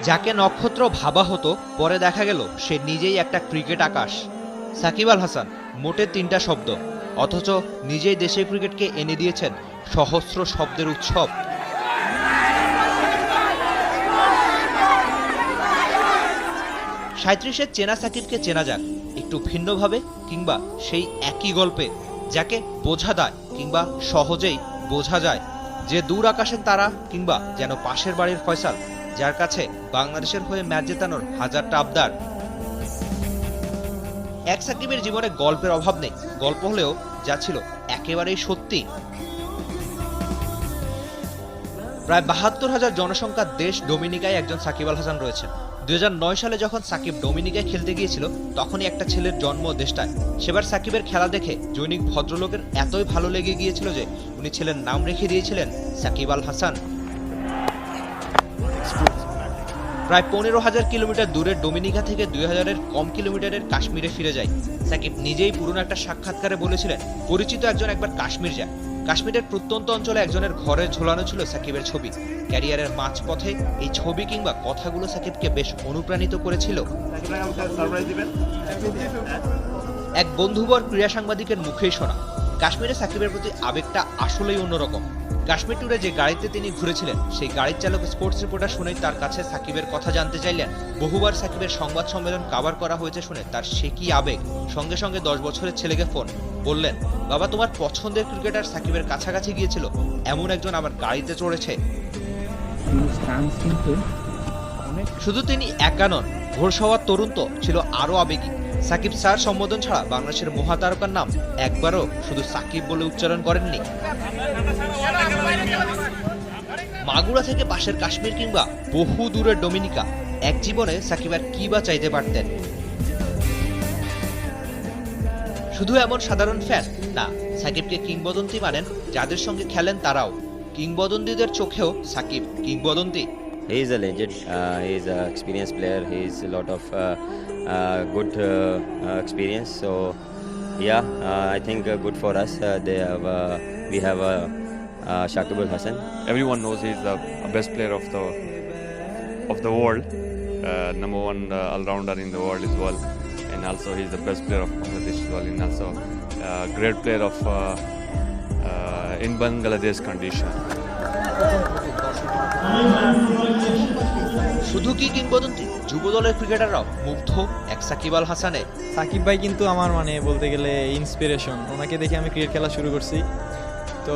যাকে নক্ষত্র ভাবা হতো পরে দেখা গেল সে নিজেই একটা ক্রিকেট আকাশ। সাকিব আল হাসান মোটে ৩টা শব্দ, অথচ নিজেই দেশের ক্রিকেটকে এনে দিয়েছেন সহস্র শব্দের উৎসব। সাঁইত্রিশের চেনা সাকিবকে চেনা যাক একটু ভিন্নভাবে, কিংবা সেই একই গল্পে, যাকে বোঝা দায় কিংবা সহজেই বোঝা যায়, যে দূর আকাশের তারা কিংবা যেন পাশের বাড়ির ফয়সাল, যার কাছে বাংলাদেশের হয়ে ম্যাচ জেতানোর হাজারটা আবদার। এক সাকিবের জীবনে গল্পের অভাব নেই, গল্প হলেও যা ছিল একেবারেই সত্যি। প্রায় ৭২,০০০ জনসংখ্যার দেশ ডোমিনিকায় একজন সাকিব আল হাসান রয়েছেন। ২০০৯ সালে যখন সাকিব ডোমিনিকায় খেলতে গিয়েছিল, তখনই একটা ছেলের জন্ম দেশটায়। সেবার সাকিবের খেলা দেখে জৈনিক ভদ্রলোকের এতই ভালো লেগে গিয়েছিল যে উনি ছেলের নাম রেখে দিয়েছিলেন সাকিব আল হাসান। প্রায় ১৫,০০০ কিলোমিটার দূরে ডোমিনিকা থেকে ২,০০০-এর কম কিলোমিটারের কাশ্মীরে ফিরে যায়। সাকিব নিজেই পুরনো একটা সাক্ষাৎকারে বলেছিলেন, পরিচিত একজন একবার কাশ্মীর যায়। কাশ্মীরের প্রত্যন্ত অঞ্চলে একজনের ঘরে ঝোলানো ছিল সাকিবের ছবি। ক্যারিয়ারের মাঝপথে এই ছবি কিংবা কথাগুলো সাকিবকে বেশ অনুপ্রাণিত করেছিল। এক বন্ধুবর ক্রীড়া সাংবাদিকের মুখেই শোনা, কাশ্মীরে সাকিবের প্রতি আবেগটা আসলেই অন্যরকম। কাশ্মীর ট্যুরে যে গাড়িতে তিনি ঘুরেছিলেন, সেই গাড়ির চালক স্পোর্টস রিপোর্টার শুনেই তার কাছে সাকিবের কথা জানতে চাইলেন। বহুবার সাকিবের সংবাদ সম্মেলন কভার করা হয়েছে শুনে তার সে কি আবেগ। সঙ্গে সঙ্গে ১০ বছরের ছেলেকে ফোন, বললেন, বাবা তোমার পছন্দের ক্রিকেটার সাকিবের কাছাকাছি গিয়েছিল, এমন একজন আমার গাড়িতে চড়েছে। শুধু তিনি একা নন, ঘোড়সওয়ার তরুণ তো ছিল আরো আবেগী। সাকিব স্যার সম্বোধন ছাড়া বাংলাদেশের মহাতারকার নাম একবারও শুধু সাকিব বলে উচ্চারণ করেননি। মাগুরা থেকে পাশের কাশ্মীর কিংবা বহু দূরের ডোমিনিকা, এক জীবনে সাকিব আর কি বা চাইতে পারতেন। শুধু এমন সাধারণ ফ্যান না, সাকিবকে কিংবদন্তি মানেন যাদের সঙ্গে খেলেন তারাও। কিংবদন্তিদের চোখেও সাকিব কিংবদন্তি। He is a legend. He is an experienced player. He is a lot of good experience. So, yeah, I think good for us. We have Shakib Al Hasan. Everyone knows he's the best player of the world, number one all-rounder in the world as well, and also he's the best player of Bangladesh as well, and also great player of in Bangladesh condition. শুধু কি কিংবদন্তি, যুব দলের ক্রিকেটাররাও মুগ্ধ এক সাকিব আল হাসানে। সাকিব ভাই কিন্তু আমার বলতে গেলে ইন্সপিরেশন। ওনাকে দেখে আমি ক্রিকেট খেলা শুরু করছি। তো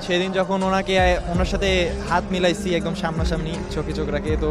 সেদিন যখন ওনার সাথে হাত মিলাইছি একদম সামনাসামনি, চোখে চোখ রাখে, তো